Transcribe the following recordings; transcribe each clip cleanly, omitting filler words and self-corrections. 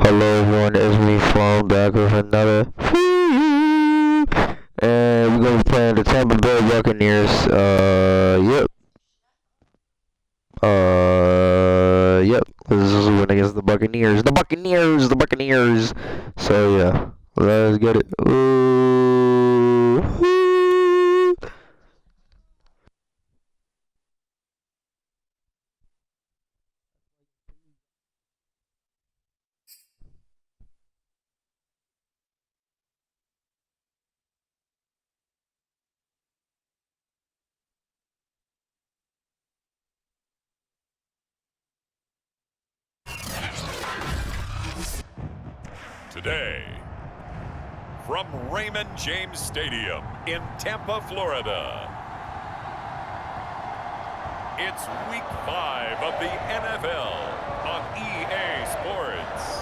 Hello everyone, it's me Flome back with another and we're gonna be playing the Tampa Bay Buccaneers. Yep. This is when against the Buccaneers. The Buccaneers. So yeah. Let's get it. Ooh. Today, from Raymond James Stadium in Tampa, Florida, it's Week 5 of the NFL on EA Sports.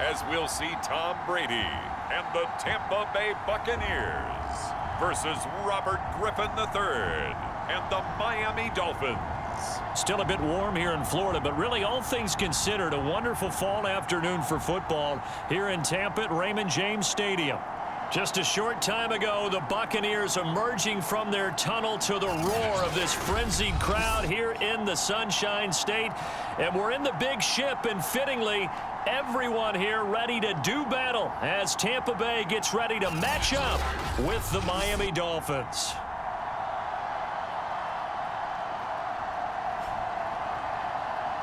As we'll see Tom Brady and the Tampa Bay Buccaneers versus Robert Griffin III and the Miami Dolphins. Still a bit warm here in Florida, but really all things considered, a wonderful fall afternoon for football here in Tampa at Raymond James Stadium. Just a short time ago, the Buccaneers emerging from their tunnel to the roar of this frenzied crowd here in the Sunshine State. And we're in the big ship, and fittingly, everyone here ready to do battle as Tampa Bay gets ready to match up with the Miami Dolphins.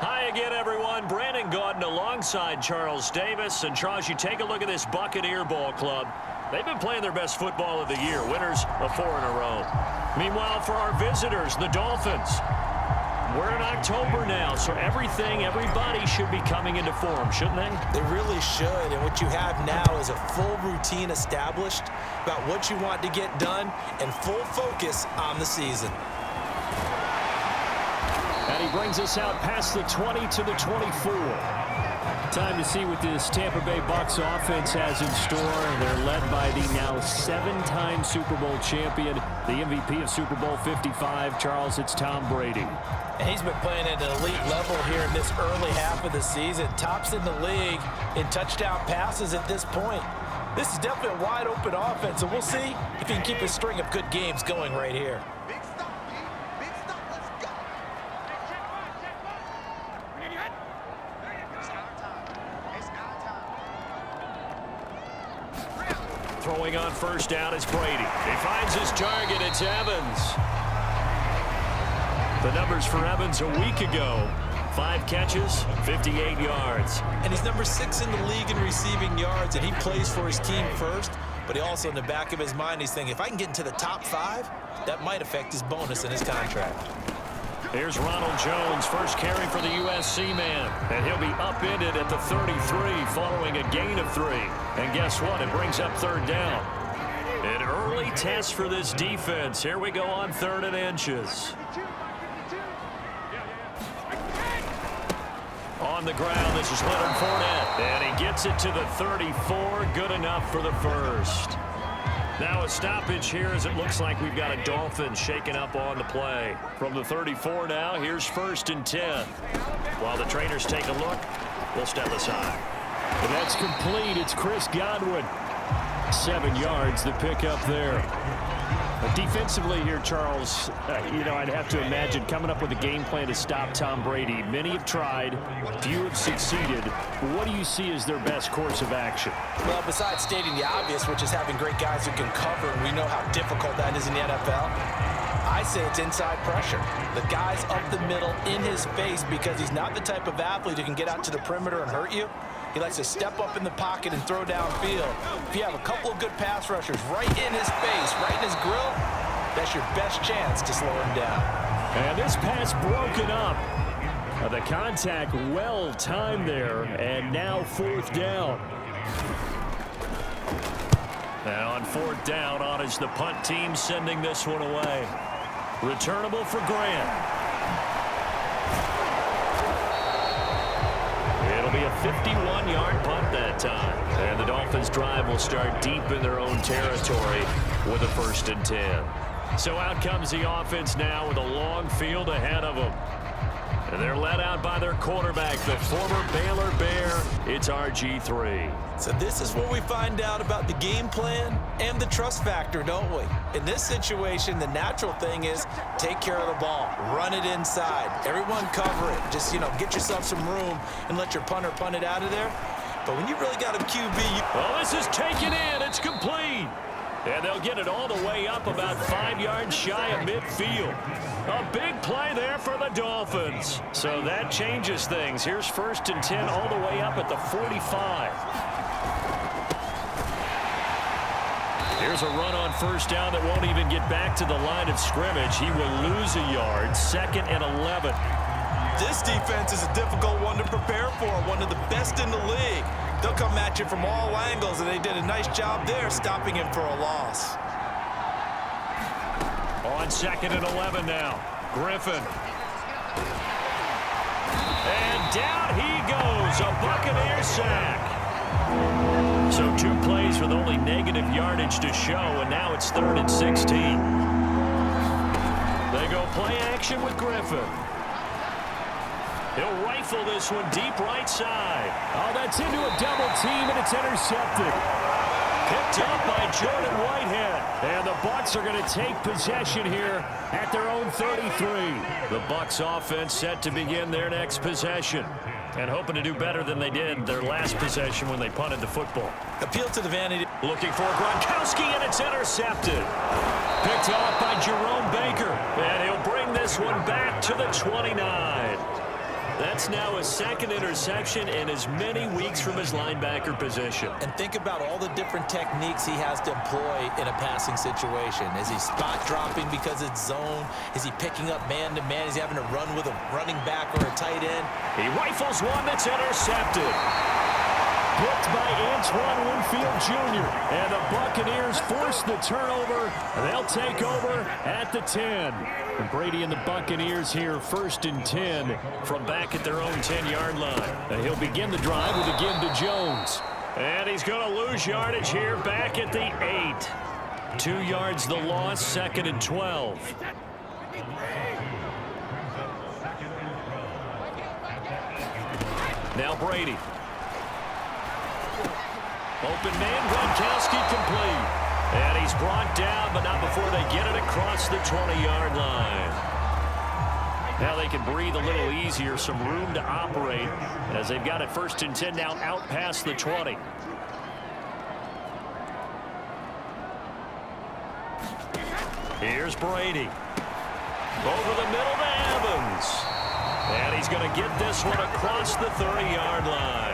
Hi again, everyone. Brandon Gaudin alongside Charles Davis. And Charles, you take a look at this Buccaneer ball club. They've been playing their best football of the year, winners of 4 in a row. Meanwhile, for our visitors, the Dolphins, we're in October now, so everybody should be coming into form, shouldn't they? They really should, and what you have now is a full routine established about what you want to get done and full focus on the season. And he brings us out past the 20 to the 24. Time to see what this Tampa Bay Bucs offense has in store. They're led by the now 7-time Super Bowl champion, the MVP of Super Bowl 55. Charles, it's Tom Brady. And he's been playing at an elite level here in this early half of the season. Tops in the league in touchdown passes at this point. This is definitely a wide-open offense, and we'll see if he can keep a string of good games going right here. Throwing on first down is Brady. He finds his target. It's Evans. The numbers for Evans a week ago: 5 catches, 58 yards. And he's number 6 in the league in receiving yards, and he plays for his team first. But he also, in the back of his mind, he's thinking, if I can get into the top 5, that might affect his bonus in his contract. Here's Ronald Jones, first carry for the USC man. And he'll be upended at the 33 following a gain of 3. And guess what? It brings up 3rd down. An early test for this defense. Here we go on 3rd and inches. On the ground, this is Leonard Fournette. And he gets it to the 34. Good enough for the first. Now a stoppage here as it looks like we've got a Dolphins shaking up on the play. From the 34 now, here's 1st and 10. While the trainers take a look, we'll step aside. And that's complete. It's Chris Godwin. 7 yards, the pickup there. But defensively here, Charles, I'd have to imagine coming up with a game plan to stop Tom Brady. Many have tried, few have succeeded. What do you see as their best course of action? Well, besides stating the obvious, which is having great guys who can cover, and we know how difficult that is in the NFL, I say it's inside pressure. The guy's up the middle in his face because he's not the type of athlete who can get out to the perimeter and hurt you. He likes to step up in the pocket and throw downfield. If you have a couple of good pass rushers right in his face, right in his grill, that's your best chance to slow him down. And this pass broken up. The contact well timed there, and now 4th down. Now on 4th down, on is the punt team sending this one away. Returnable for Grant. It'll be a 51-yard punt that time. And the Dolphins drive will start deep in their own territory with a 1st and 10. So out comes the offense now with a long field ahead of them. And they're led out by their quarterback, the former Baylor Bear. It's RG3. So this is where we find out about the game plan and the trust factor, don't we? In this situation, the natural thing is take care of the ball. Run it inside. Everyone cover it. Just, get yourself some room and let your punter punt it out of there. But when you really got a QB... Well, this is taken in. It's complete. And they'll get it all the way up about 5 yards shy of midfield. A big play there for the Dolphins. So that changes things. Here's 1st and 10 all the way up at the 45. Here's a run on 1st down that won't even get back to the line of scrimmage. He will lose a yard. 2nd and 11. This defense is a difficult one to prepare for. One of the best in the league. They'll come at you from all angles, and they did a nice job there stopping him for a loss. On 2nd and 11 now. Griffin. And down he goes. A Buccaneer sack. So 2 plays with only negative yardage to show, and now it's 3rd and 16. They go play action with Griffin. He'll rifle this one deep right side. Oh, that's into a double team, and it's intercepted. Picked up by Jordan Whitehead. And the Bucs are going to take possession here at their own 33. The Bucs offense set to begin their next possession. And hoping to do better than they did their last possession when they punted the football. Appeal to the vanity. Looking for Gronkowski, and it's intercepted. Picked off by Jerome Baker. And he'll bring this one back to the 29. That's now his 2nd interception in as many weeks from his linebacker position. And think about all the different techniques he has to employ in a passing situation. Is he spot dropping because it's zone? Is he picking up man-to-man? Is he having to run with a running back or a tight end? He rifles one that's intercepted. Picked by Antoine Winfield Jr. And the Buccaneers force the turnover. They'll take over at the 10. And Brady and the Buccaneers here 1st and 10 from back at their own 10-yard line. And he'll begin the drive with a give to Jones. And he's going to lose yardage here back at the 8. 2 yards the loss, 2nd and 12. Now Brady. Open man, Gronkowski complete. And he's brought down, but not before they get it across the 20-yard line. Now they can breathe a little easier, some room to operate as they've got it 1st and 10 now out past the 20. Here's Brady. Over the middle to Evans. And he's going to get this one across the 30-yard line.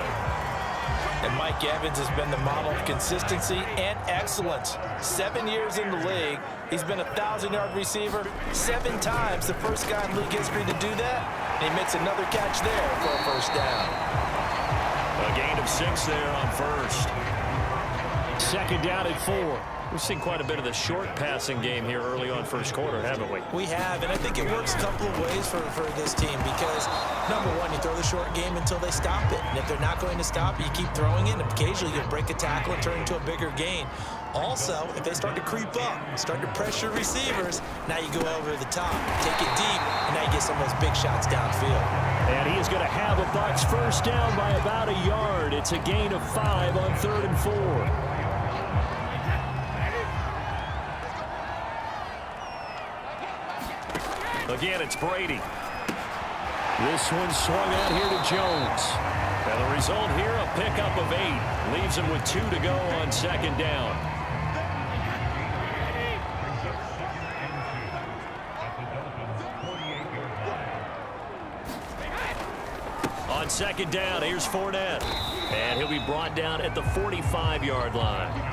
And Mike Evans has been the model of consistency and excellence. 7 years in the league. He's been a 1,000-yard receiver 7 times, the first guy in league history to do that. And he makes another catch there for a 1st down. A gain of 6 there on 1st. 2nd down at 4. We've seen quite a bit of the short passing game here early on 1st quarter, haven't we? We have, and I think it works a couple of ways for this team because, number one, you throw the short game until they stop it. And if they're not going to stop it, you keep throwing it, and occasionally you'll break a tackle and turn into a bigger gain. Also, if they start to creep up, start to pressure receivers, now you go over the top, take it deep, and now you get some of those big shots downfield. And he is going to have a Bucs 1st down by about a yard. It's a gain of 5 on 3rd and 4. Again, it's Brady. This one swung out here to Jones. And the result here, a pickup of 8. Leaves him with 2 to go on 2nd down. On 2nd down, here's Fournette. And he'll be brought down at the 45-yard line.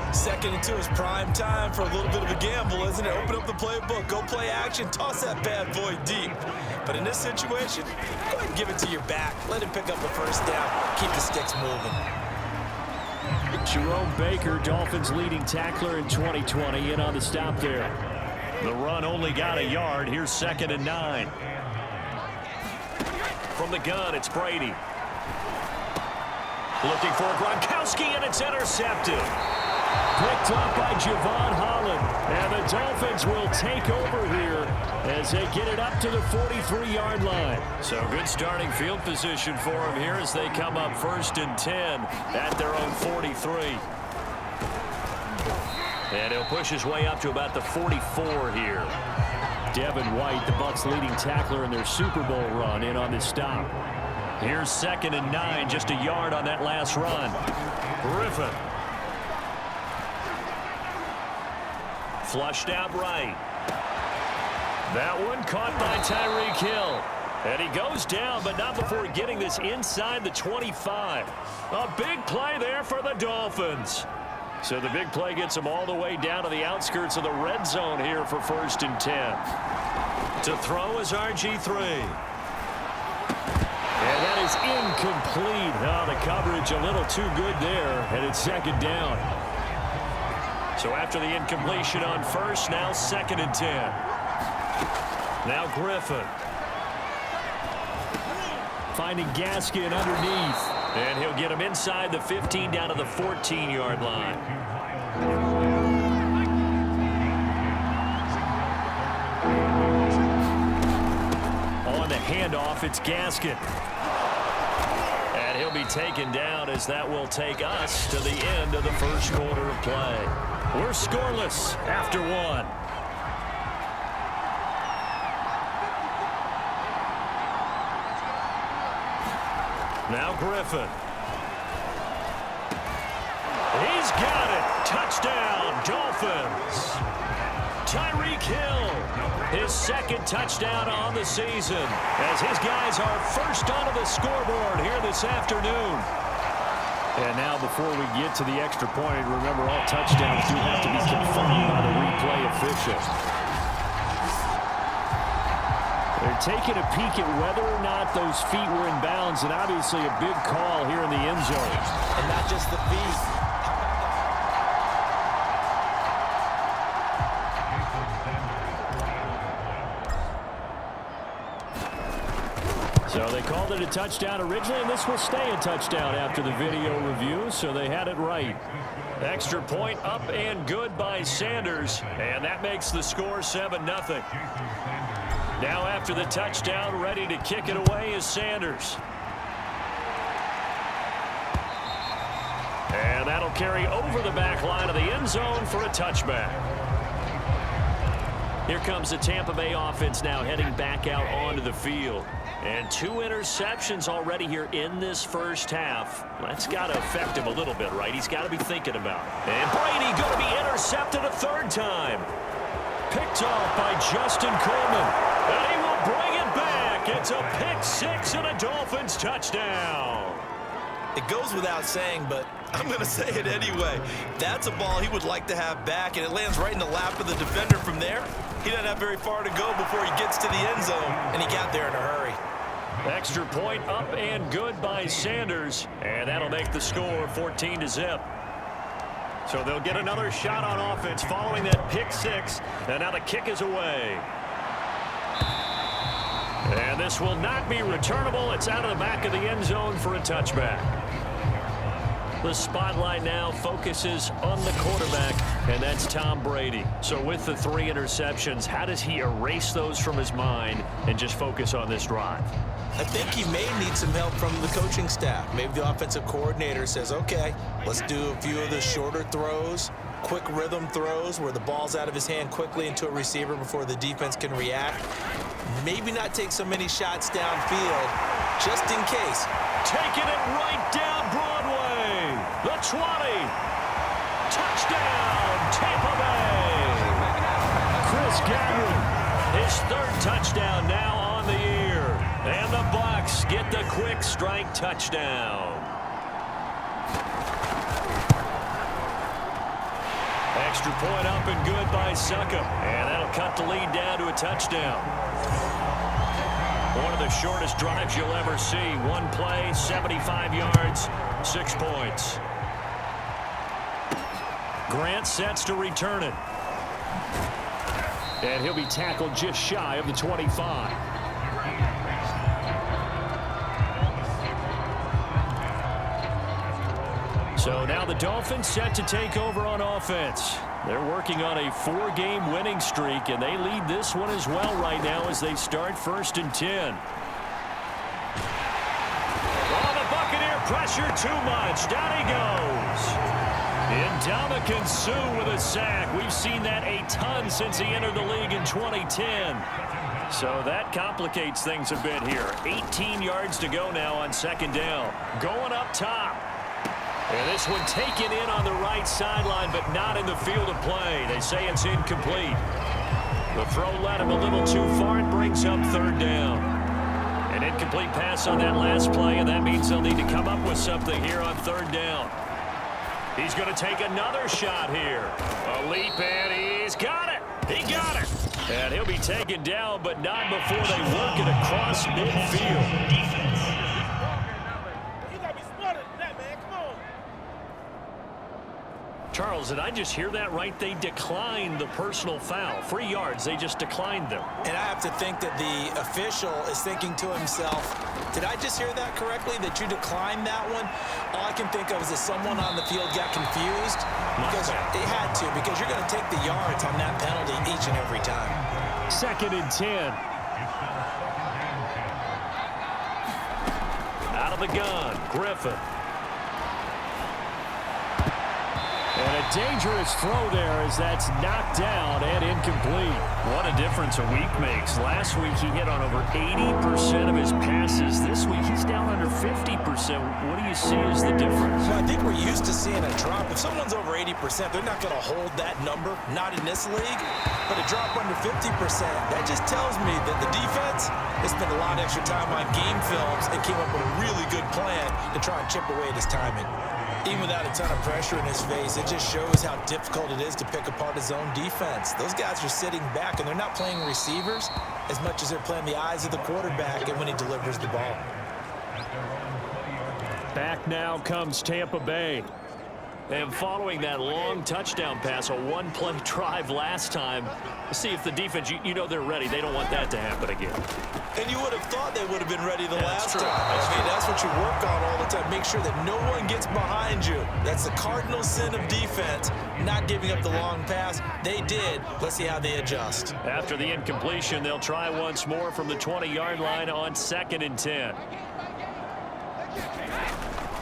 2nd and 2 is prime time for a little bit of a gamble, isn't it? Open up the playbook, go play action, toss that bad boy deep. But in this situation, go ahead and give it to your back. Let him pick up the 1st down. Keep the sticks moving. Jerome Baker, Dolphins leading tackler in 2020, in on the stop there. The run only got a yard. Here's 2nd and 9. From the gun, it's Brady. Looking for Gronkowski, and it's intercepted. Picked up by Javon Holland. And the Dolphins will take over here as they get it up to the 43-yard line. So good starting field position for them here as they come up 1st and 10 at their own 43. And he'll push his way up to about the 44 here. Devin White, the Bucs' leading tackler in their Super Bowl run, in on this stop. Here's 2nd and 9, just a yard on that last run. Griffin. Flushed out right. That one caught by Tyreek Hill. And he goes down, but not before getting this inside the 25. A big play there for the Dolphins. So the big play gets them all the way down to the outskirts of the red zone here for 1st and 10. To throw is RG3. And that is incomplete. Oh, the coverage a little too good there, and it's 2nd down. So after the incompletion on 1st, now 2nd and 10. Now Griffin. Finding Gaskin underneath. And he'll get him inside the 15 down to the 14-yard line. On the handoff, it's Gaskin. And he'll be taken down as that will take us to the end of the 1st quarter of play. We're scoreless after 1. Now Griffin. He's got it. Touchdown, Dolphins. Tyreek Hill, his 2nd touchdown on the season as his guys are first onto the scoreboard here this afternoon. And now before we get to the extra point, remember all touchdowns do have to be confirmed by the replay official. They're taking a peek at whether or not those feet were in bounds, and obviously a big call here in the end zone. And not just the feet. So they called it a touchdown originally, and this will stay a touchdown after the video review, so they had it right. Extra point up and good by Sanders, and that makes the score 7-0. Now after the touchdown, ready to kick it away is Sanders. And that'll carry over the back line of the end zone for a touchback. Here comes the Tampa Bay offense now heading back out onto the field. And 2 interceptions already here in this 1st half. That's got to affect him a little bit, right? He's got to be thinking about it. And Brady going to be intercepted a 3rd time. Picked off by Justin Coleman. And he will bring it back. It's a pick 6 and a Dolphins touchdown. It goes without saying, but I'm going to say it anyway. That's a ball he would like to have back, and it lands right in the lap of the defender from there. He doesn't have very far to go before he gets to the end zone, and he got there in a hurry. Extra point up and good by Sanders, and that'll make the score 14-0. So they'll get another shot on offense following that pick 6, and now the kick is away. And this will not be returnable. It's out of the back of the end zone for a touchback. The spotlight now focuses on the quarterback, and that's Tom Brady. So with the 3 interceptions, how does he erase those from his mind and just focus on this drive? I think he may need some help from the coaching staff. Maybe the offensive coordinator says, okay, let's do a few of the shorter throws, quick rhythm throws where the ball's out of his hand quickly into a receiver before the defense can react. Maybe not take so many shots downfield, just in case. Taking it right down Broadway. The 20. Touchdown, Tampa Bay. Chris Godwin, his 3rd touchdown now on the year. And the Bucs get the quick strike touchdown. Extra point up and good by Succop. And that'll cut the lead down to a touchdown. One of the shortest drives you'll ever see. 1 play, 75 yards, 6 points. Grant sets to return it. And he'll be tackled just shy of the 25. So now the Dolphins set to take over on offense. They're working on a 4-game winning streak, and they lead this one as well right now as they start 1st and 10. Oh, the Buccaneer pressure too much. Down he goes. Ndamukong Suh with a sack. We've seen that a ton since he entered the league in 2010. So that complicates things a bit here. 18 yards to go now on 2nd down. Going up top. And this one taken in on the right sideline, but not in the field of play. They say it's incomplete. The throw led him a little too far. It brings up 3rd down. An incomplete pass on that last play, and that means they'll need to come up with something here on 3rd down. He's going to take another shot here. A leap, and he's got it. He got it. And he'll be taken down, but not before they work it across midfield. Charles, did I just hear that right? They declined the personal foul. 3 yards, they just declined them. And I have to think that the official is thinking to himself, did I just hear that correctly, that you declined that one? All I can think of is that someone on the field got confused. Because they had to, because you're going to take the yards on that penalty each and every time. 2nd and 10. Out of the gun, Griffin. And a dangerous throw there as that's knocked down and incomplete. What a difference a week makes. Last week he hit on over 80% of his passes. This week he's down under 50%. What do you see as the difference? Well, I think we're used to seeing a drop. If someone's over 80%, they're not going to hold that number, not in this league. But a drop under 50%, that just tells me that the defense has spent a lot of extra time on game films and came up with a really good plan to try and chip away at his timing. Even without a ton of pressure in his face, it just shows how difficult it is to pick apart his own defense. Those guys are sitting back, and they're not playing receivers as much as they're playing the eyes of the quarterback and when he delivers the ball. Back now comes Tampa Bay. And following that long touchdown pass, a one-play drive last time, let's see if the defense, you know they're ready. They don't want that to happen again. And you would have thought they would have been ready the last time. That's what you work on all the time. Make sure that no one gets behind you. That's the cardinal sin of defense, not giving up the long pass. They did. Let's see how they adjust. After the incompletion, they'll try once more from the 20-yard line on 2nd and 10.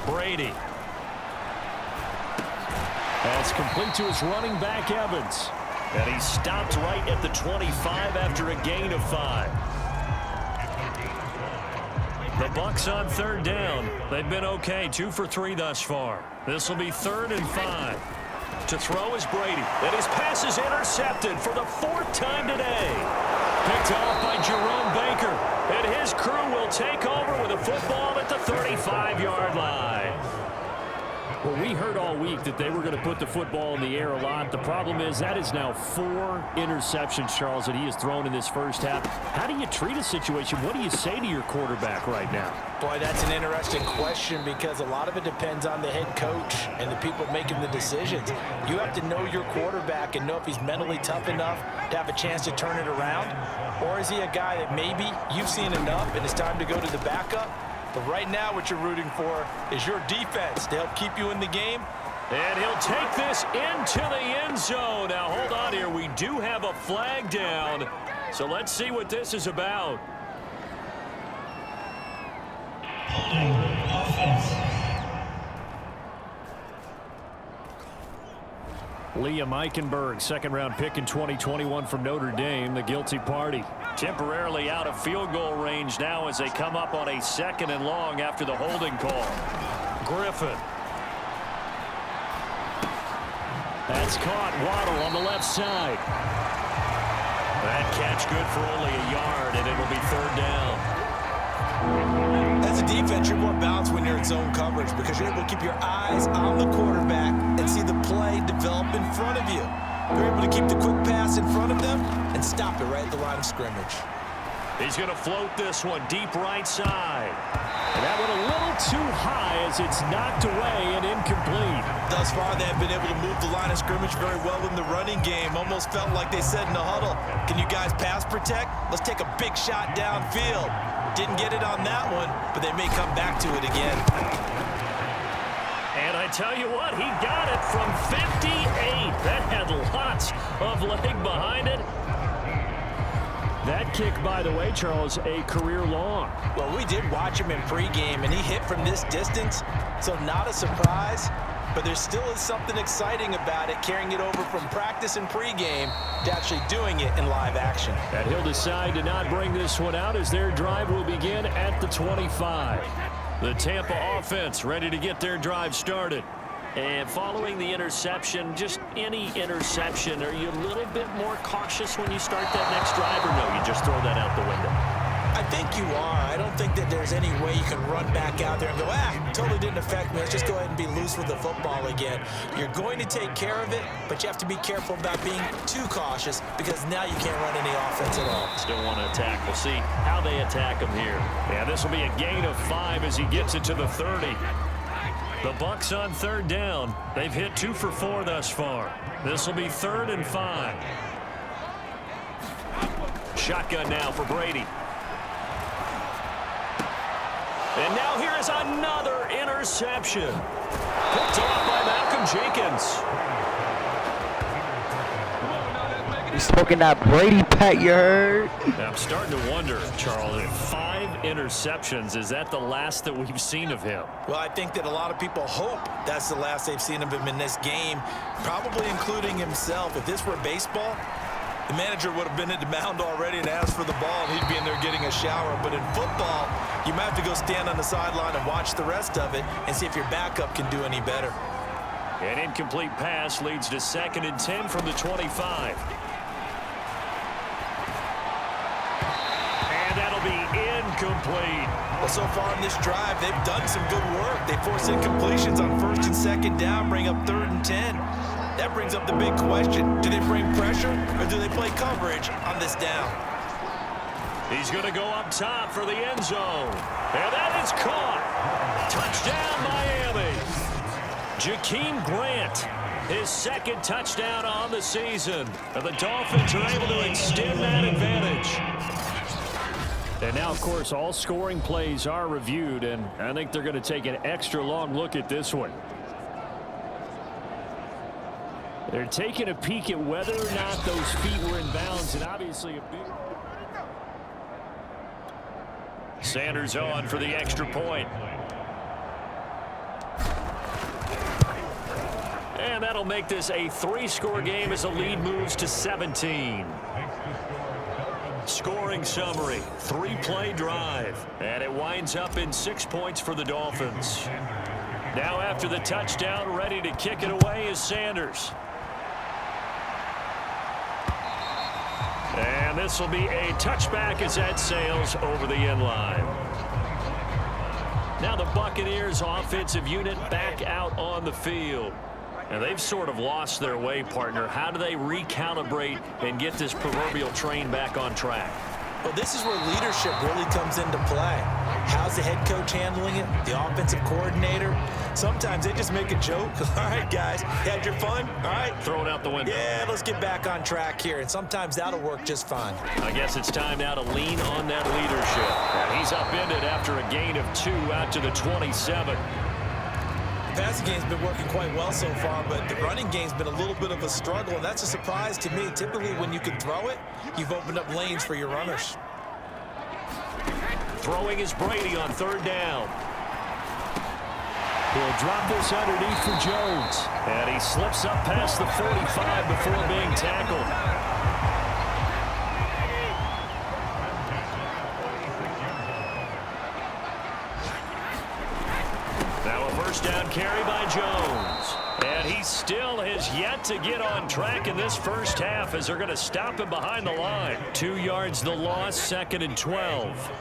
Brady. That's complete to his running back, Evans. And he stopped right at the 25 after a gain of 5. The Bucs on 3rd down. They've been okay, 2 for 3 thus far. This will be 3rd and 5. To throw is Brady. And his pass is intercepted for the 4th time today. Picked off by Jerome Baker. And his crew will take over with a football at the 35-yard line. Well, we heard all week that they were going to put the football in the air a lot. The problem is that is now 4 interceptions, Charles, that he has thrown in this first half. How do you treat a situation? What do you say to your quarterback right now? Boy, that's an interesting question because a lot of it depends on the head coach and the people making the decisions. You have to know your quarterback and know if he's mentally tough enough to have a chance to turn it around. Or is he a guy that maybe you've seen enough and it's time to go to the backup? But right now what you're rooting for is your defense to help keep you in the game. And he'll take this into the end zone. Now, hold on here. We do have a flag down. So let's see what this is about. Liam Eichenberg, 2nd-round pick in 2021 from Notre Dame, the guilty party. Temporarily out of field goal range now as they come up on a 2nd and long after the holding call. Griffin. That's caught. Waddle on the left side. That catch good for only a yard, and it will be 3rd down. As a defense, you're more balanced when you're in zone coverage because you're able to keep your eyes on the quarterback and see the play develop in front of you. You're able to keep the quick pass in front of them and stop it right at the line of scrimmage. He's going to float this one deep right side. And that one a little too high as it's knocked away and incomplete. Thus far, they have been able to move the line of scrimmage very well in the running game. Almost felt like they said in the huddle, can you guys pass protect? Let's take a big shot downfield. Didn't get it on that one, but they may come back to it again. And I tell you what, he got it from 58. That had lots of leg behind it. That kick, by the way, Charles, a career long. Well, we did watch him in pregame, and he hit from this distance, so not a surprise. But there still is something exciting about it, carrying it over from practice and pregame to actually doing it in live action. And he'll decide to not bring this one out as their drive will begin at the 25. The Tampa offense ready to get their drive started. And following the interception, just any interception, are you a little bit more cautious when you start that next drive, or no, you just throw that out the window? I think you are. I don't think that there's any way you can run back out there and go, totally didn't affect me. Let's just go ahead and be loose with the football again. You're going to take care of it, but you have to be careful about being too cautious because now you can't run any offense at all. Still want to attack. We'll see how they attack him here. Yeah, this will be a gain of 5 as he gets it to the 30. The Bucs on third down. They've hit 2 for 4 thus far. This will be 3rd and 5. Shotgun now for Brady. And now here is another interception. Picked off by Malcolm Jenkins. He's smoking that Brady Pat, you heard? I'm starting to wonder, Charles, if 5 interceptions, is that the last that we've seen of him? Well, I think that a lot of people hope that's the last they've seen of him in this game, probably including himself. If this were baseball, the manager would have been at the mound already and asked for the ball, and he'd be in there getting a shower. But in football, you might have to go stand on the sideline and watch the rest of it and see if your backup can do any better. An incomplete pass leads to 2nd and 10 from the 25. That'll be incomplete. Well, so far in this drive, they've done some good work. They force incompletions on 1st and 2nd down, bring up 3rd and 10. That brings up the big question. Do they bring pressure or do they play coverage on this down? He's going to go up top for the end zone. And that is caught. Touchdown, Miami. Jakeem Grant, his 2nd touchdown on the season. And the Dolphins are able to extend that advantage. And now, of course, all scoring plays are reviewed, and I think they're going to take an extra long look at this one. They're taking a peek at whether or not those feet were in bounds, and obviously a big... Sanders on for the extra point. And that'll make this a 3-score game as the lead moves to 17. Scoring summary, 3-play drive, and it winds up in 6 points for the Dolphins. Now after the touchdown, ready to kick it away is Sanders. And this will be a touchback as that sails over the end line. Now the Buccaneers offensive unit back out on the field. And they've sort of lost their way, partner. How do they recalibrate and get this proverbial train back on track? Well, this is where leadership really comes into play. How's the head coach handling it? The offensive coordinator? Sometimes they just make a joke. All right, guys, had your fun? All right. Throw it out the window. Yeah, let's get back on track here. And sometimes that'll work just fine. I guess it's time now to lean on that leadership. And he's upended after a gain of 2 out to the 27. The passing game's been working quite well so far, but the running game's been a little bit of a struggle, and that's a surprise to me. Typically, when you can throw it, you've opened up lanes for your runners. Throwing is Brady on 3rd down. He'll drop this underneath for Jones. And he slips up past the 45 before being tackled. Now a 1st down carry by Jones. And he still has yet to get on track in this first half as they're going to stop him behind the line. 2 yards the loss, 2nd and 12.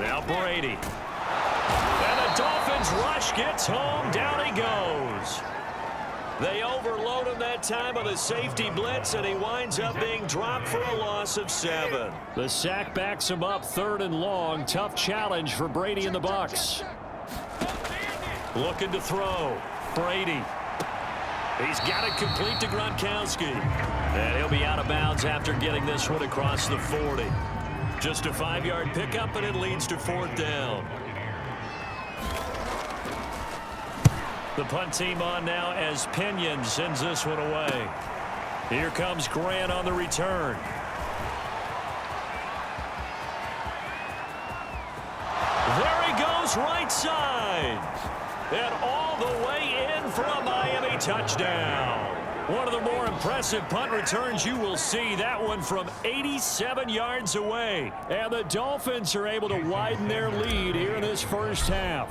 Now Brady. And the Dolphins rush gets home. Down he goes. They overload him that time on the safety blitz, and he winds up being dropped for a loss of 7. The sack backs him up 3rd and long. Tough challenge for Brady and the Bucs. Looking to throw. Brady. He's got it complete to Gronkowski. And he'll be out of bounds after getting this one across the 40. Just a 5-yard pickup, and it leads to 4th down. The punt team on now as Pinion sends this one away. Here comes Grant on the return. There he goes, right side. And all the way in for a Miami touchdown. One of the more impressive punt returns you will see. That one from 87 yards away. And the Dolphins are able to widen their lead here in this first half.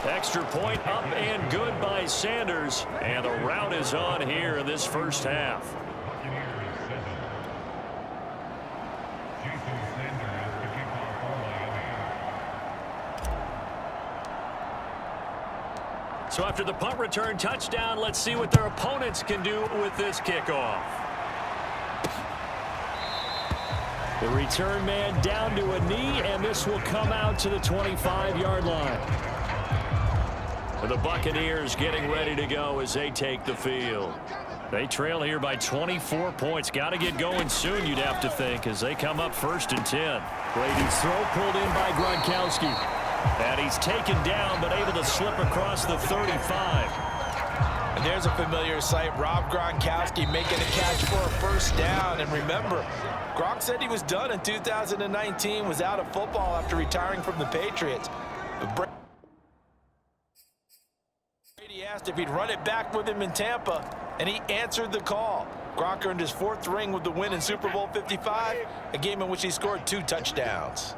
Extra point up and good by Sanders. And the route is on here in this first half. So after the punt return touchdown, let's see what their opponents can do with this kickoff. The return man down to a knee, and this will come out to the 25-yard line. And the Buccaneers getting ready to go as they take the field. They trail here by 24 points. Got to get going soon, you'd have to think, as they come up 1st and 10. Brady's throw pulled in by Gronkowski. And he's taken down, but able to slip across the 35. And there's a familiar sight. Rob Gronkowski making a catch for a 1st down. And remember, Gronk said he was done in 2019, was out of football after retiring from the Patriots. But Brady asked if he'd run it back with him in Tampa, and he answered the call. Gronk earned his 4th ring with the win in Super Bowl 55, a game in which he scored 2 touchdowns.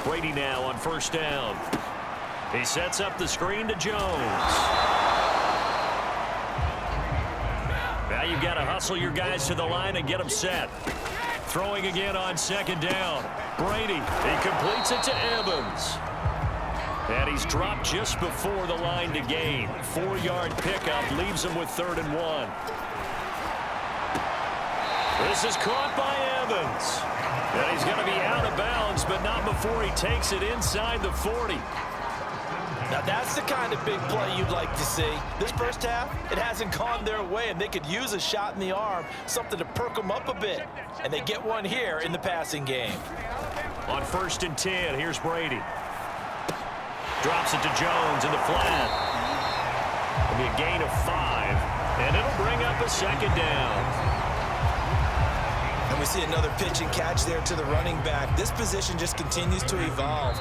Brady now on 1st down. He sets up the screen to Jones. Now you've got to hustle your guys to the line and get them set. Throwing again on 2nd down. Brady, he completes it to Evans. And he's dropped just before the line to gain. 4-yard pickup leaves him with 3rd and 1. This is caught by Evans. And he's going to be out of bounds, but not before he takes it inside the 40. Now that's the kind of big play you'd like to see. This first half, it hasn't gone their way, and they could use a shot in the arm, something to perk them up a bit. And they get one here in the passing game. On 1st and 10, here's Brady. Drops it to Jones in the flat. It'll be a gain of 5, and it'll bring up a 2nd down. And we see another pitch and catch there to the running back. This position just continues to evolve.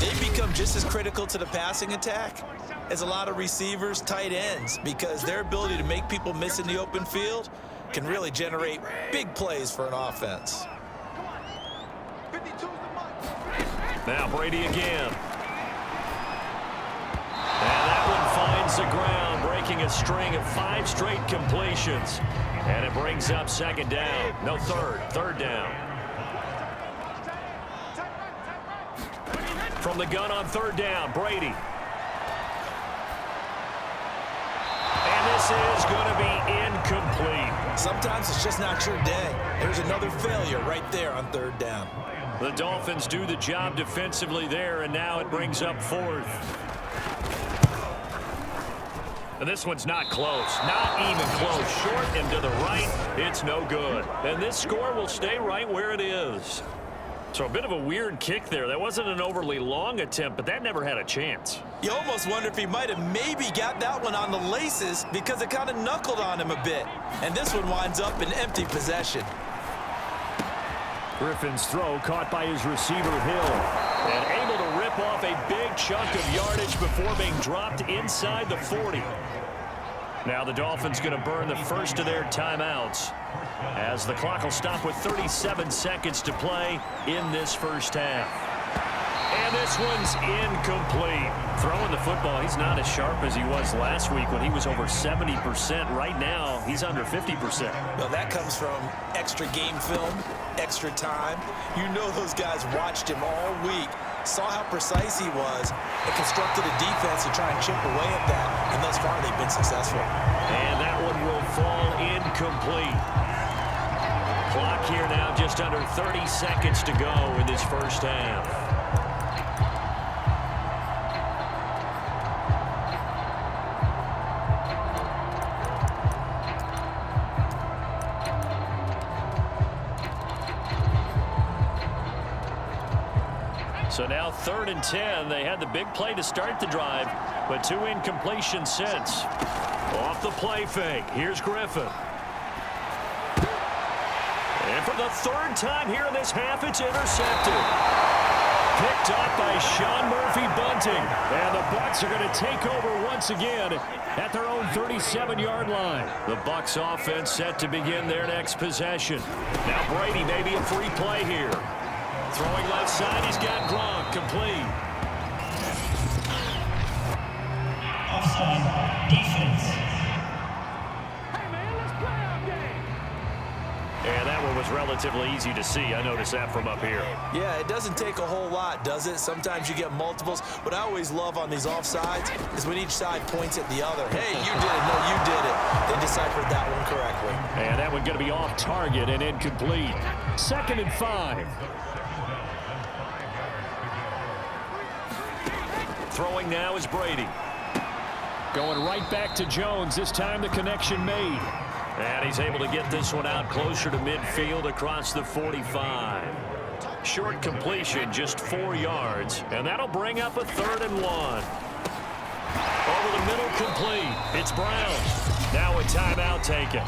They become just as critical to the passing attack as a lot of receivers, tight ends, because their ability to make people miss in the open field can really generate big plays for an offense. Now Brady again. And that one finds the ground, breaking a string of 5 straight completions. And it brings up 2nd down. No, 3rd down. From the gun on 3rd down, Brady. And this is going to be incomplete. Sometimes it's just not your day. There's another failure right there on 3rd down. The Dolphins do the job defensively there, and now it brings up 4th. And this one's not close. Not even close. Short and to the right. It's no good. And this score will stay right where it is. So a bit of a weird kick there. That wasn't an overly long attempt, but that never had a chance. You almost wonder if he might have maybe got that one on the laces because it kind of knuckled on him a bit. And this one winds up in empty possession. Griffin's throw caught by his receiver, Hill. And able to rip off a big chunk of yardage before being dropped inside the 40. Now the Dolphins going to burn the first of their timeouts as the clock will stop with 37 seconds to play in this first half. And this one's incomplete. Throwing the football, he's not as sharp as he was last week when he was over 70%. Right now, he's under 50%. Well, that comes from extra game film, extra time. You know those guys watched him all week, saw how precise he was, and constructed a defense to try and chip away at that. And thus far, they've been successful. And that one will fall incomplete. Clock here now, just under 30 seconds to go in this first half. So now 3rd and 10. They had the big play to start the drive, but 2 incompletions since. Off the play fake. Here's Griffin. And for the 3rd time here in this half, it's intercepted. Picked up by Sean Murphy-Bunting. And the Bucs are going to take over once again at their own 37-yard line. The Bucs offense set to begin their next possession. Now Brady, maybe a free play here. Throwing left side, he's got Gronk, complete. Offside, defense. And that one was relatively easy to see. I noticed that from up here. Yeah, it doesn't take a whole lot, does it? Sometimes you get multiples. What I always love on these offsides is when each side points at the other. Hey, you did it. No, you did it. They deciphered that one correctly. And that one going to be off target and incomplete. 2nd and 5. Throwing now is Brady. Going right back to Jones. This time the connection made. And he's able to get this one out closer to midfield across the 45. Short completion, just 4 yards. And that'll bring up a 3rd and 1. Over the middle, complete. It's Brown. Now a timeout taken.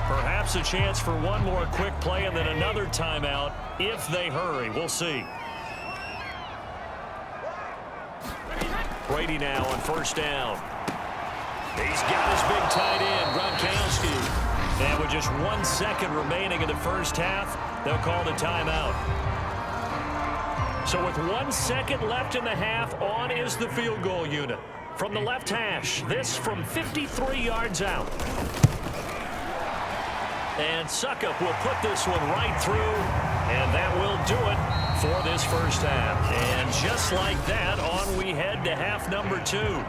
Perhaps a chance for one more quick play and then another timeout if they hurry. We'll see. Brady now on 1st down. He's got his big tight end, Gronkowski. And with just 1 second remaining in the first half, they'll call the timeout. So with 1 second left in the half, on is the field goal unit. From the left hash, this from 53 yards out. And Suckup will put this one right through, and that will do it for this first half. And just like that, on we head to half number 2.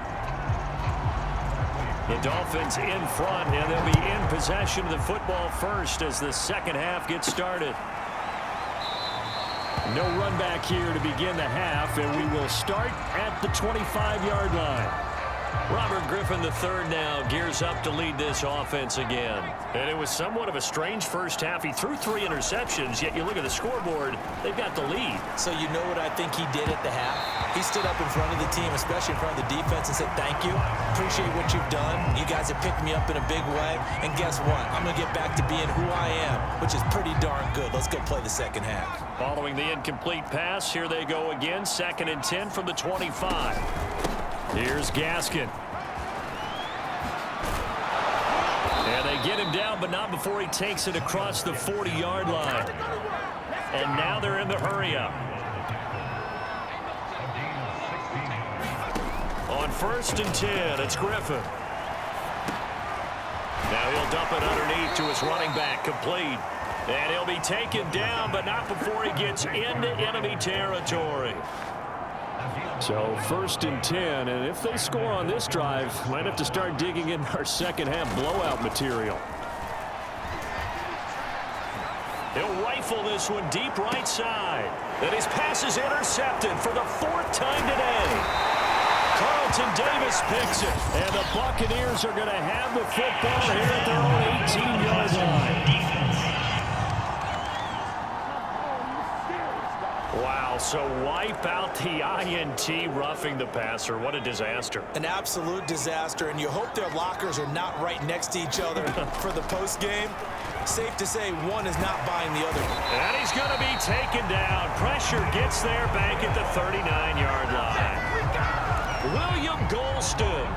The Dolphins in front, and they'll be in possession of the football first as the second half gets started. No run back here to begin the half, and we will start at the 25-yard line. Robert Griffin III now gears up to lead this offense again. And it was somewhat of a strange first half. He threw 3 interceptions, yet you look at the scoreboard, they've got the lead. So you know what I think he did at the half? He stood up in front of the team, especially in front of the defense, and said, thank you. Appreciate what you've done. You guys have picked me up in a big way. And guess what? I'm going to get back to being who I am, which is pretty darn good. Let's go play the second half. Following the incomplete pass, here they go again. 2nd and 10 from the 25. Here's Gaskin. And they get him down, but not before he takes it across the 40-yard line. And now they're in the hurry-up. On 1st and 10, it's Griffin. Now he'll dump it underneath to his running back, complete. And he'll be taken down, but not before he gets into enemy territory. So 1st and 10, and if they score on this drive, might have to start digging in our second half blowout material. He'll rifle this one deep right side. Then his pass is intercepted for the 4th time today. Carlton Davis picks it, and the Buccaneers are going to have the football here at their own 18-yard line. Wow, so wipe out the INT roughing the passer. What a disaster. An absolute disaster, and you hope their lockers are not right next to each other for the postgame. Safe to say one is not buying the other. And he's going to be taken down. Pressure gets there back at the 39-yard line. William Golston.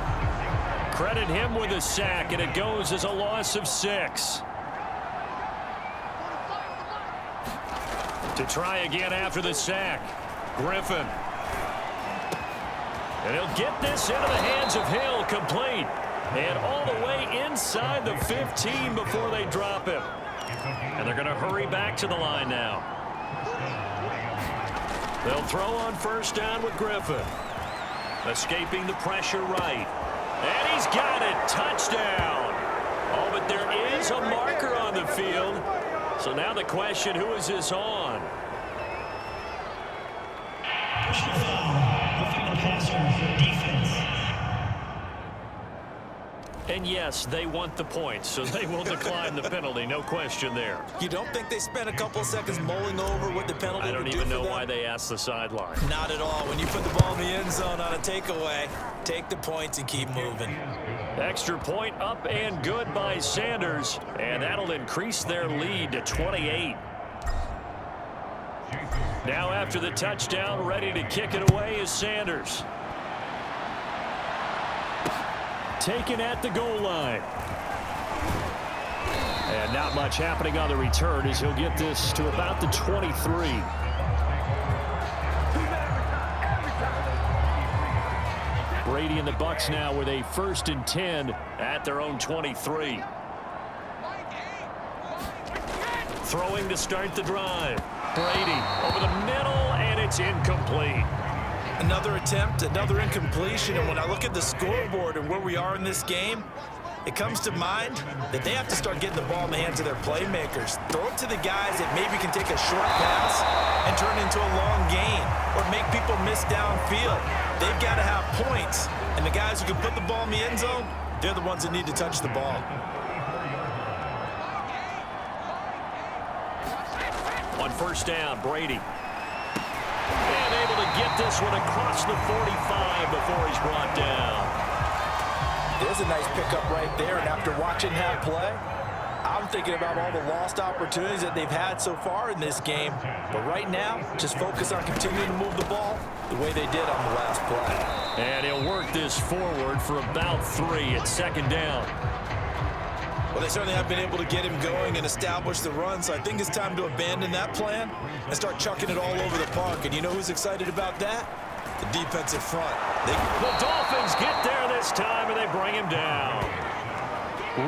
Credit him with a sack, and it goes as a loss of 6. To try again after the sack. Griffin. And he'll get this into the hands of Hill, complete. And all the way inside the 15 before they drop him. And they're going to hurry back to the line now. They'll throw on first down with Griffin. Escaping the pressure right. And he's got it. Touchdown. Oh, but there is a marker on the field. So now the question, who is this on? Personal foul, roughing the passer, defense. And yes, they want the points, so they will decline the penalty, no question there. You don't think they spent a couple seconds mulling over what the penalty I don't even know why they asked the sideline. Not at all. When you put the ball in the end zone on a takeaway, take the points and keep moving. Extra point up and good by Sanders, and that'll increase their lead to 28. Now after the touchdown, ready to kick it away is Sanders. Taken at the goal line. And not much happening on the return as he'll get this to about the 23. Brady and the Bucs now with a 1st and 10 at their own 23. Throwing to start the drive. Brady over the middle, and it's incomplete. Another attempt, another incompletion, and when I look at the scoreboard and where we are in this game, it comes to mind that they have to start getting the ball in the hands of their playmakers. Throw it to the guys that maybe can take a short pass and turn it into a long gain or make people miss downfield. They've got to have points, and the guys who can put the ball in the end zone, they're the ones that need to touch the ball. On first down, Brady. And able to get this one across the 45 before he's brought down. There's a nice pickup right there, and after watching that play, I'm thinking about all the lost opportunities that they've had so far in this game. But right now, just focus on continuing to move the ball the way they did on the last play. And he'll work this forward for about 3 at 2nd down. Well, they certainly have been able to get him going and establish the run, so I think it's time to abandon that plan and start chucking it all over the park. And you know who's excited about that? The defensive front. The Dolphins get there this time, and they bring him down.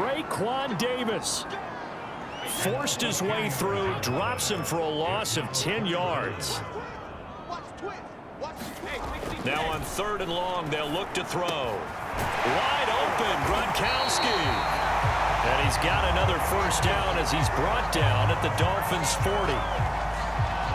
Raekwon Davis forced his way through, drops him for a loss of 10 yards. Now on 3rd and long, they'll look to throw. Wide open, Gronkowski. And he's got another first down as he's brought down at the Dolphins' 40.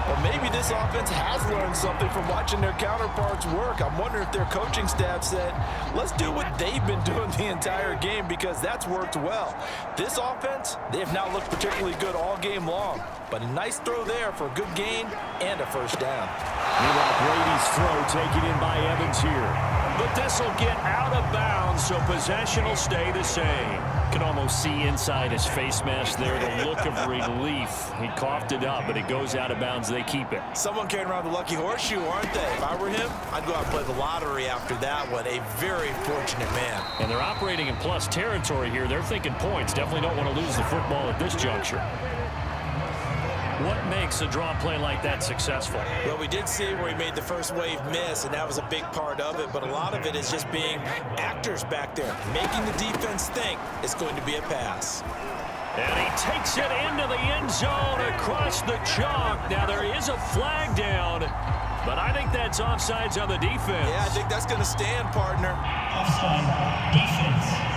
Or maybe this offense has learned something from watching their counterparts work. I'm wondering if their coaching staff said, let's do what they've been doing the entire game, because that's worked well. This offense, they have not looked particularly good all game long. But a nice throw there for a good gain and a first down. Meanwhile, Brady's throw taken in by Evans here. But this will get out of bounds, so possession will stay the same. Can almost see inside his face mask there the look of relief. He coughed it up, but it goes out of bounds. They keep it. Someone carrying around the lucky horseshoe, aren't they? If I were him, I'd go out and play the lottery after that one. A very fortunate man. And they're operating in plus territory here. They're thinking points. Definitely don't want to lose the football at this juncture. What makes a draw play like that successful? Well, we did see where he made the first wave miss, and that was a big part of it. But a lot of it is just being actors back there, making the defense think it's going to be a pass. And he takes it into the end zone across the chalk. Now there is a flag down, but I think that's offsides on the defense. Yeah, I think that's going to stand, partner. Offside, defense.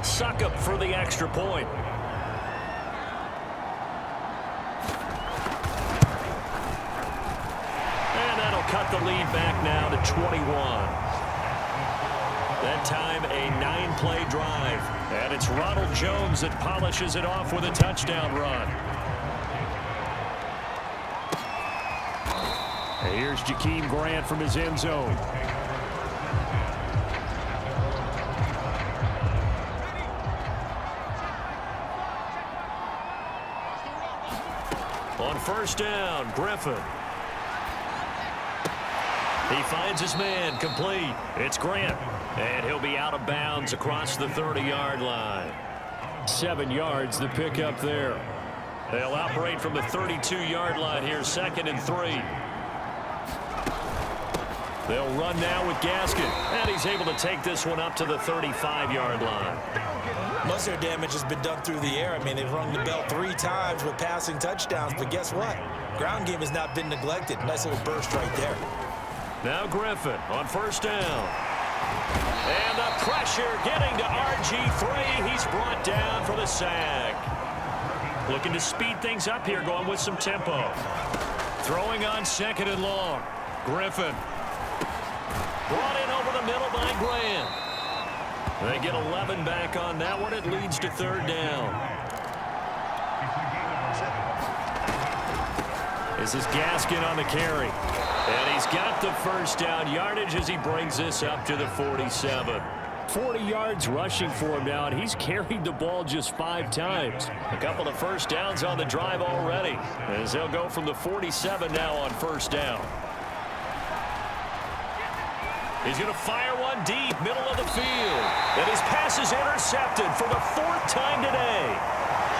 Suck up for the extra point. And that'll cut the lead back now to 21. That time a 9-play drive. And it's Ronald Jones that polishes it off with a touchdown run. And here's Jakeem Grant from his end zone. On first down, Griffin. He finds his man, complete. It's Grant, and he'll be out of bounds across the 30-yard line. 7 yards, the pickup there. They'll operate from the 32-yard line here, 2nd and 3. They'll run now with Gaskin, and he's able to take this one up to the 35-yard line. Most of their damage has been done through the air. I mean, they've rung the bell 3 times with passing touchdowns, but guess what? Ground game has not been neglected. Nice little burst right there. Now Griffin on 1st down. And the pressure getting to RG3. He's brought down for the sack. Looking to speed things up here, going with some tempo. Throwing on 2nd and long. Griffin. Brought in over the middle by Glenn. They get 11 back on that one. It leads to 3rd down. This is Gaskin on the carry. And he's got the 1st down yardage as he brings this up to the 47. 40 yards rushing for him now, and he's carried the ball just 5 times. A couple of 1st downs on the drive already, as they'll go from the 47 now on 1st down. He's going to fire one deep, middle of the field. And his pass is intercepted for the 4th time today.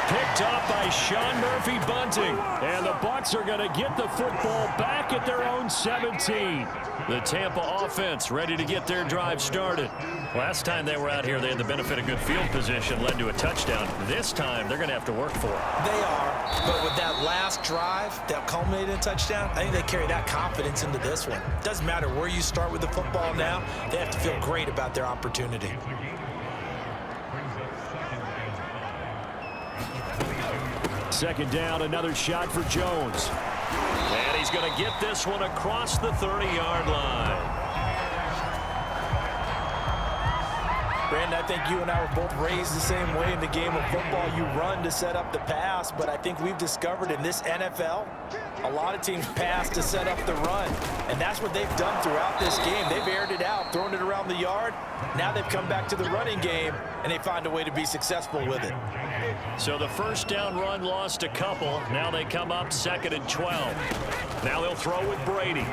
Picked off by Sean Murphy Bunting. And the Bucs are going to get the football back at their own 17. The Tampa offense ready to get their drive started. Last time they were out here, they had the benefit of good field position, led to a touchdown. This time, they're going to have to work for it. They are, but with that last drive that culminated in a touchdown, I think they carry that confidence into this one. Doesn't matter where you start with the football now, they have to feel great about their opportunity. Second down, another shot for Jones. And he's going to get this one across the 30-yard line. Brandon, I think you and I were both raised the same way in the game of football. You run to set up the pass, but I think we've discovered in this NFL, a lot of teams pass to set up the run. And that's what they've done throughout this game. They've aired it out, thrown it around the yard. Now they've come back to the running game, and they find a way to be successful with it. So the 1st down run lost a couple. Now they come up 2nd and 12. Now they'll throw with Brady.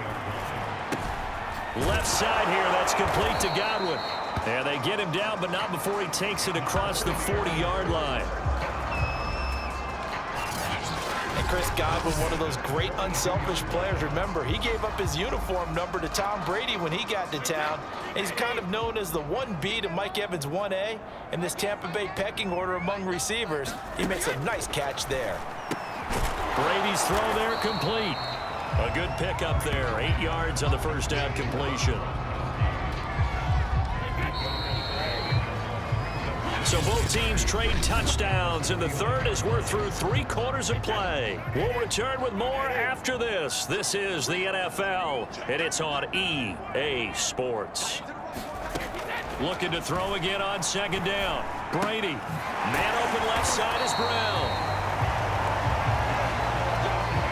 Left side here, that's complete to Godwin. And they get him down, but not before he takes it across the 40-yard line. And Chris Godwin, one of those great unselfish players. Remember, he gave up his uniform number to Tom Brady when he got to town. And he's kind of known as the 1B to Mike Evans 1A in this Tampa Bay pecking order among receivers. He makes a nice catch there. Brady's throw there complete. A good pickup there. 8 yards on the 1st down completion. So both teams trade touchdowns in the 3rd as we're through 3 quarters of play. We'll return with more after this. This is the NFL, and it's on EA Sports. Looking to throw again on 2nd down. Brady. Man open left side is Brown.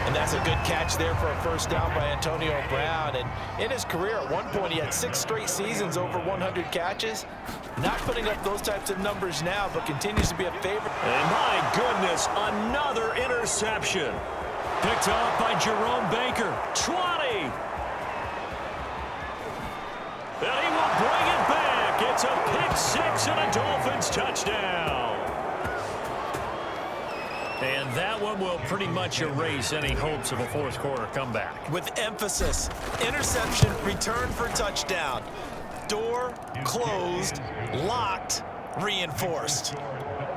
And that's a good catch there for a 1st down by Antonio Brown. And in his career, at one point, he had 6 straight seasons over 100 catches. Not putting up those types of numbers now, but continues to be a favorite. And my goodness, another interception. Picked off by Jerome Baker. 20. And he will bring it back. It's a pick 6 and a Dolphins touchdown. And that one will pretty much erase any hopes of a 4th quarter comeback. With emphasis, interception, return for touchdown. Door closed, locked, reinforced.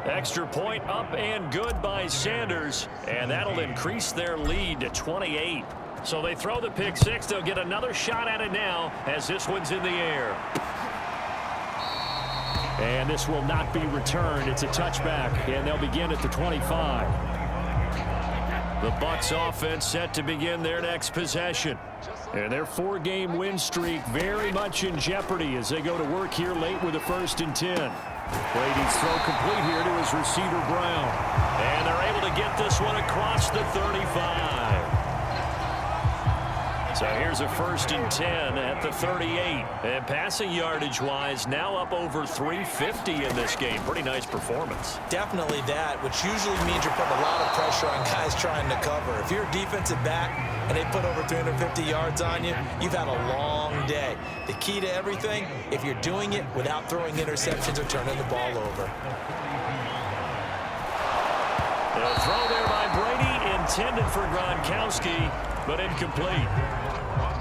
Extra point up and good by Sanders, and that'll increase their lead to 28. So they throw the pick 6. They'll get another shot at it now as this one's in the air. And this will not be returned. It's a touchback, and they'll begin at the 25. The Bucs offense set to begin their next possession. And their 4-game win streak very much in jeopardy as they go to work here late with a 1st and 10. Brady's throw complete here to his receiver, Brown. And they're able to get this one across the 35. So here's a 1st and 10 at the 38. And passing yardage-wise, now up over 350 in this game. Pretty nice performance. Definitely that, which usually means you're putting a lot of pressure on guys trying to cover. If you're a defensive back and they put over 350 yards on you, you've had a long day. The key to everything, if you're doing it without throwing interceptions or turning the ball over. The throw there by Brady, intended for Gronkowski, but incomplete.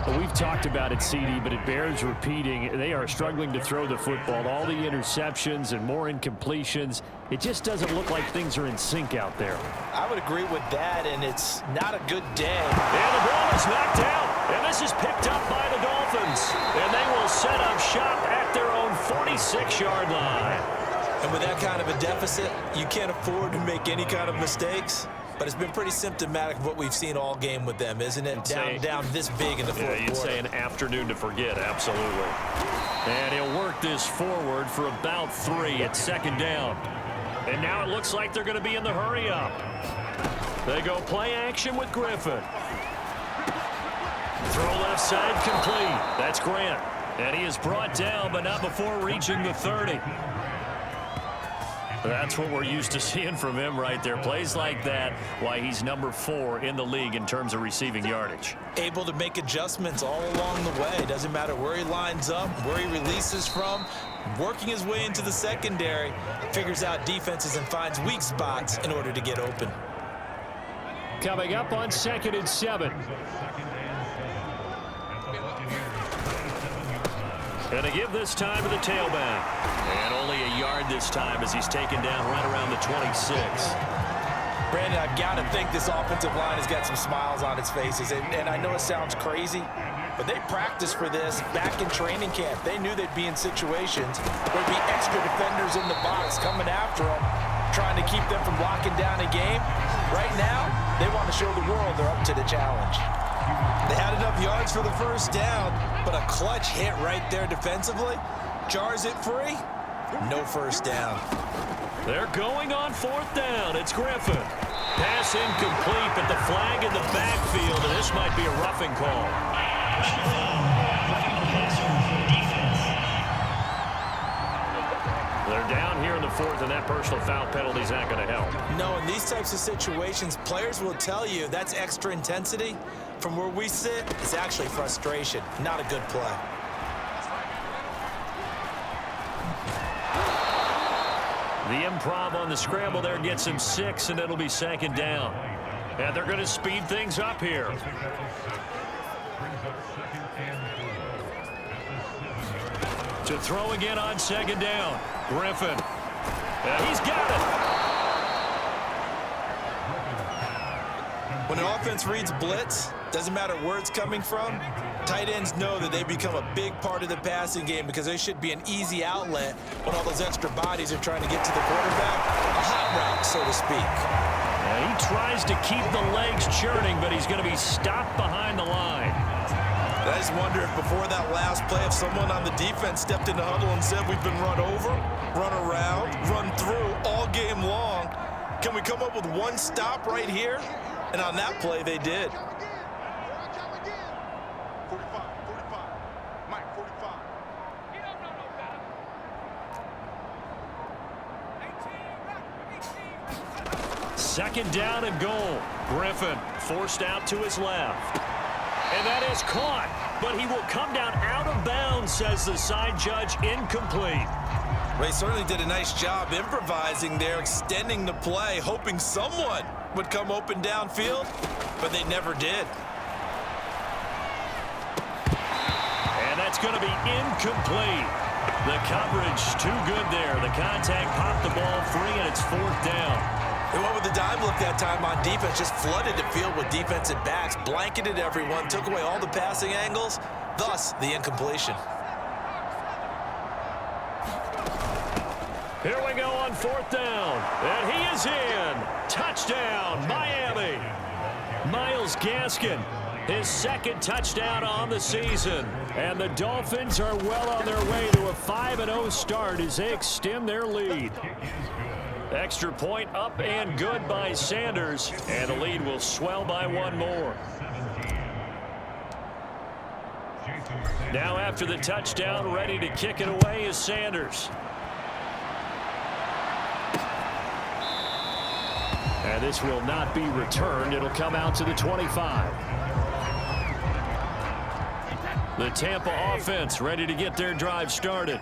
Well, we've talked about it, CD, but it bears repeating. They are struggling to throw the football. All the interceptions and more incompletions. It just doesn't look like things are in sync out there. I would agree with that, and it's not a good day. And the ball is knocked out. And this is picked up by the Dolphins. And they will set up shop at their own 46-yard line. And with that kind of a deficit, you can't afford to make any kind of mistakes. But it's been pretty symptomatic of what we've seen all game with them, isn't it? Down this big in the fourth quarter. You'd say an afternoon to forget, absolutely. And he'll work this forward for about 3 at second down. And now it looks like they're going to be in the hurry up. They go play action with Griffin. Throw left side complete. That's Grant. And he is brought down, but not before reaching the 30. That's what we're used to seeing from him right there. Plays like that, why he's number 4 in the league in terms of receiving yardage. Able to make adjustments all along the way. Doesn't matter where he lines up, where he releases from. Working his way into the secondary. Figures out defenses and finds weak spots in order to get open. Coming up on 2nd and 7. And to give this time to the tailback. And only a yard this time as he's taken down right around the 26. Brandon, I've got to think this offensive line has got some smiles on its faces. And I know it sounds crazy, but they practiced for this back in training camp. They knew they'd be in situations where there'd be extra defenders in the box coming after them, trying to keep them from locking down a game. Right now, they want to show the world they're up to the challenge. They had enough yards for the first down, but a clutch hit right there defensively. Jars it free. No first down. They're going on 4th down. It's Griffin. Pass incomplete, but the flag in the backfield, and this might be a roughing call. They're down here in the 4th, and that personal foul penalty is not going to help. No, in these types of situations, players will tell you that's extra intensity. From where we sit, it's actually frustration, not a good play. The improv on the scramble there gets him 6, and it'll be 2nd down. And they're going to speed things up here. To throw again on 2nd down. Griffin. He's got it. When an offense reads blitz, doesn't matter where it's coming from, tight ends know that they become a big part of the passing game because they should be an easy outlet when all those extra bodies are trying to get to the quarterback. A hot route, so to speak. He tries to keep the legs churning, but he's going to be stopped behind the line. I just wonder if before that last play, if someone on the defense stepped in the huddle and said, we've been run over, run around, run through all game long. Can we come up with one stop right here? And on that play, they did. Second down and goal. Griffin forced out to his left. And that is caught, but he will come down out of bounds, says the side judge, incomplete. Ray certainly did a nice job improvising there, extending the play, hoping someone would come open downfield, but they never did. And that's going to be incomplete. The coverage too good there. The contact popped the ball free, and it's 4th down. They went with the dime look that time on defense, just flooded the field with defensive backs, blanketed everyone, took away all the passing angles, thus the incompletion. Here we go on 4th down, and he is in. Touchdown, Miami. Myles Gaskin, his 2nd touchdown on the season. And the Dolphins are well on their way to a 5-0 start as they extend their lead. Extra point up and good by Sanders, and the lead will swell by 1 more. Now after the touchdown, ready to kick it away is Sanders. And this will not be returned. It'll come out to the 25. The Tampa offense ready to get their drive started.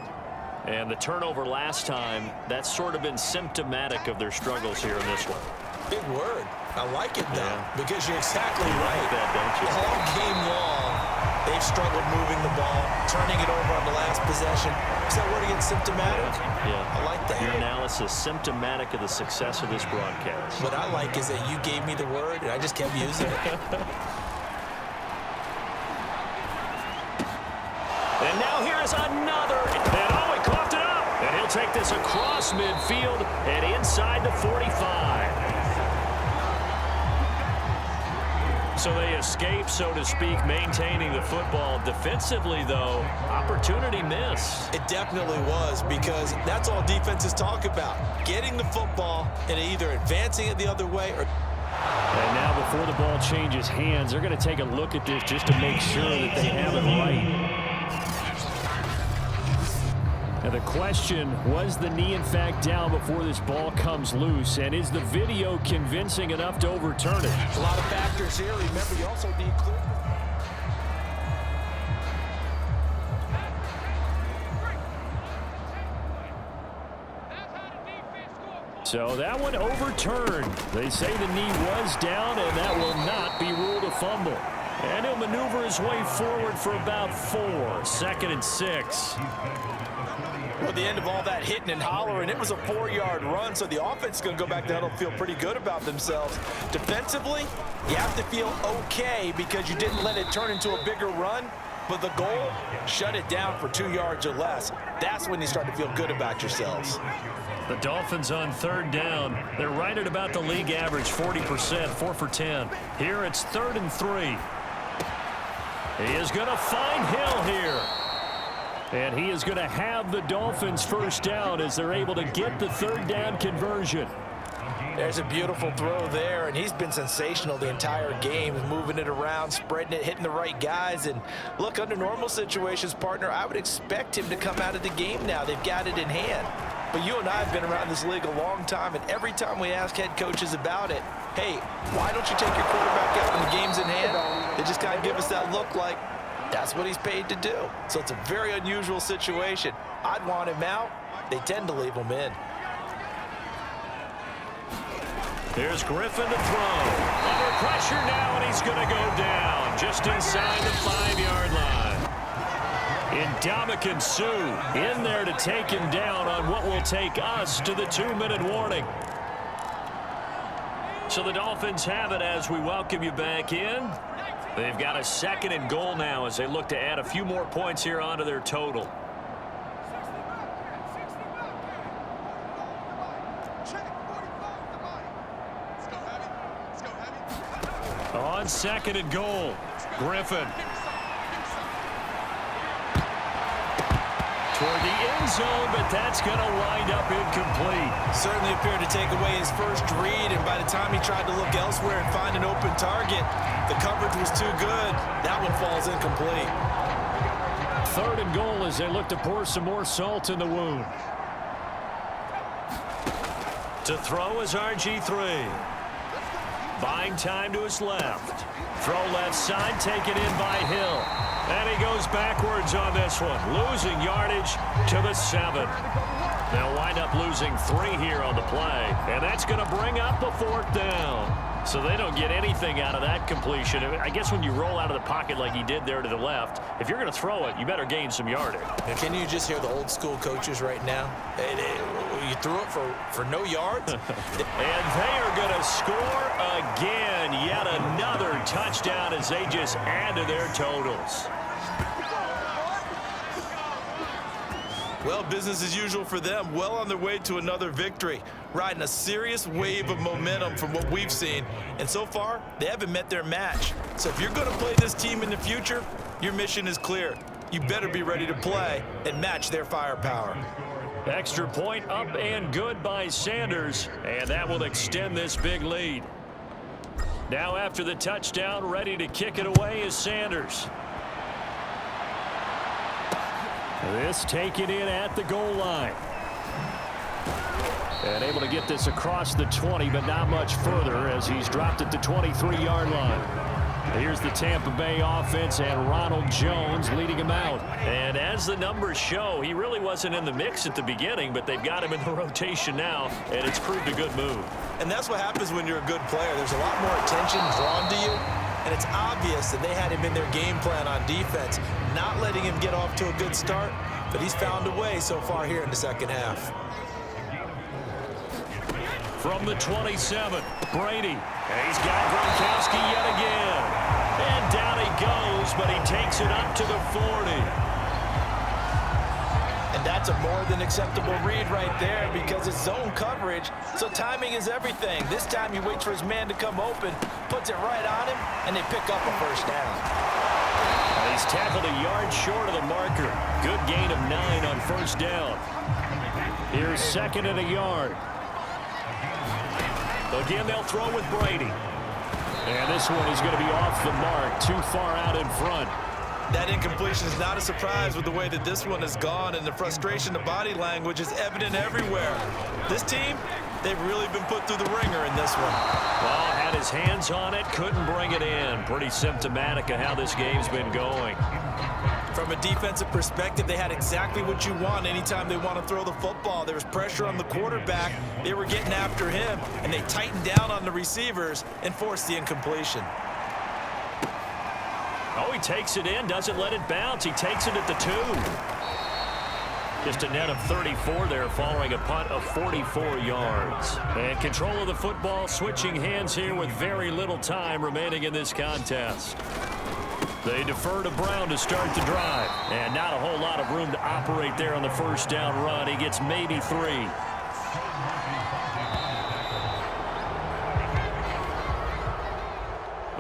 And the turnover last time, that's sort of been symptomatic of their struggles here in this one. Big word. I like it, though, because you're exactly right. Like that, don't you? All game long, they've struggled moving the ball, turning it over on the last possession. Is that word again, symptomatic? Yeah. I like that. Your analysis symptomatic of the success of this broadcast. What I like is that you gave me the word, and I just kept using it. And now here is another. And oh, he coughed it up. And he'll take this across midfield and inside the 45. So they escape, so to speak, maintaining the football. Defensively, though, opportunity miss. It definitely was, because that's all defenses talk about. Getting the football and either advancing it the other way or... And now before the ball changes hands, they're going to take a look at this just to make sure that they have it right. Now the question, was the knee in fact down before this ball comes loose? And is the video convincing enough to overturn it? A lot of factors here. Remember, you also need clear. So that one overturned. They say the knee was down, and that will not be ruled a fumble. And he'll maneuver his way forward for about 4. 2nd and 6. Well, the end of all that hitting and hollering, it was a 4-yard run, so the offense is going to go back down and feel pretty good about themselves. Defensively, you have to feel okay because you didn't let it turn into a bigger run, but the goal, shut it down for 2 yards or less. That's when you start to feel good about yourselves. The Dolphins on 3rd down. They're right at about the league average, 40%, 4 for 10. Here it's 3rd and 3. He is going to find Hill here. And he is going to have the Dolphins first down as they're able to get the 3rd down conversion. There's a beautiful throw there, and he's been sensational the entire game, moving it around, spreading it, hitting the right guys. And look, under normal situations, partner, I would expect him to come out of the game now. They've got it in hand. But you and I have been around this league a long time, and every time we ask head coaches about it, hey, why don't you take your quarterback out when the game's in hand? They just kind of give us that look like, that's what he's paid to do. So it's a very unusual situation. I'd want him out. They tend to leave him in. Here's Griffin to throw. Under pressure now, and he's going to go down just inside the 5-yard line. Ndamukong Suh in there to take him down on what will take us to the 2-minute warning. So the Dolphins have it as we welcome you back in. They've got a 2nd and goal now as they look to add a few more points here onto their total. On 2nd and goal, Griffin. Toward the end zone, but that's going to wind up incomplete. Certainly appeared to take away his first read, and by the time he tried to look elsewhere and find an open target, the coverage was too good. That one falls incomplete. 3rd and goal as they look to pour some more salt in the wound. To throw is RG3. Buying time to his left. Throw left side, taken in by Hill. And he goes backwards on this one, losing yardage to the 7. They'll wind up losing 3 here on the play, and that's going to bring up a 4th down. So they don't get anything out of that completion. I guess when you roll out of the pocket like he did there to the left, if you're going to throw it, you better gain some yardage. Now, can you just hear the old school coaches right now? You threw it for no yards? And they are going to score again. Yet another touchdown as they just add to their totals. Well, business as usual for them. Well on their way to another victory. Riding a serious wave of momentum from what we've seen. And so far, they haven't met their match. So if you're going to play this team in the future, your mission is clear. You better be ready to play and match their firepower. Extra point up and good by Sanders. And that will extend this big lead. Now after the touchdown, ready to kick it away is Sanders. This taken in at the goal line. And able to get this across the 20, but not much further as he's dropped at the 23-yard line. Here's the Tampa Bay offense and Ronald Jones leading him out. And as the numbers show, he really wasn't in the mix at the beginning, but they've got him in the rotation now, and it's proved a good move. And that's what happens when you're a good player. There's a lot more attention drawn to you, and it's obvious that they had him in their game plan on defense, not letting him get off to a good start, but he's found a way so far here in the second half. From the 27, Brady. And he's got Gronkowski yet again. And down he goes, but he takes it up to the 40. And that's a more than acceptable read right there because it's zone coverage, so timing is everything. This time he waits for his man to come open, puts it right on him, and they pick up a first down. And he's tackled a yard short of the marker. Good gain of 9 on first down. Here's second and a yard. Again, they'll throw with Brady. And this one is going to be off the mark, too far out in front. That incompletion is not a surprise with the way that this one has gone, and the frustration, the body language is evident everywhere. This team, they've really been put through the ringer in this one. Well, had his hands on it, couldn't bring it in. Pretty symptomatic of how this game's been going. From a defensive perspective, they had exactly what you want anytime they want to throw the football. There was pressure on the quarterback. They were getting after him, and they tightened down on the receivers and forced the incompletion. Oh, he takes it in, doesn't let it bounce. He takes it at the 2. Just a net of 34 there following a punt of 44 yards. And control of the football, switching hands here with very little time remaining in this contest. They defer to Brown to start the drive. And not a whole lot of room to operate there on the first down run. He gets maybe 3.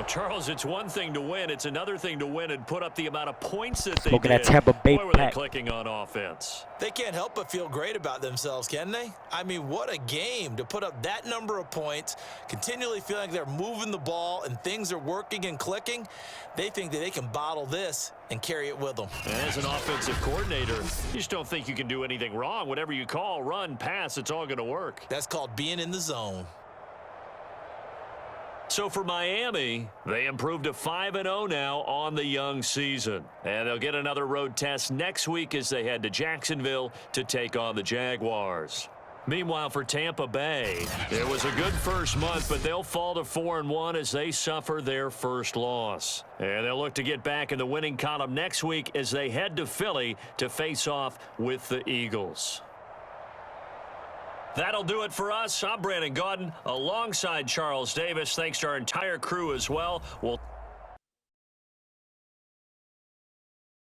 Well, Charles, it's one thing to win. It's another thing to win and put up the amount of points that they Smoking did. that Tampa Bay Boy, were they pack. clicking on offense. They can't help but feel great about themselves, can they? I mean, what a game to put up that number of points, continually feeling like they're moving the ball and things are working and clicking. They think that they can bottle this and carry it with them. As an offensive coordinator, you just don't think you can do anything wrong. Whatever you call, run, pass, it's all going to work. That's called being in the zone. So for Miami, they improved to 5-0 now on the young season. And they'll get another road test next week as they head to Jacksonville to take on the Jaguars. Meanwhile, for Tampa Bay, it was a good first month, but they'll fall to 4-1 as they suffer their first loss. And they'll look to get back in the winning column next week as they head to Philly to face off with the Eagles. That'll do it for us. I'm Brandon Gaudin alongside Charles Davis. Thanks to our entire crew as well. We'll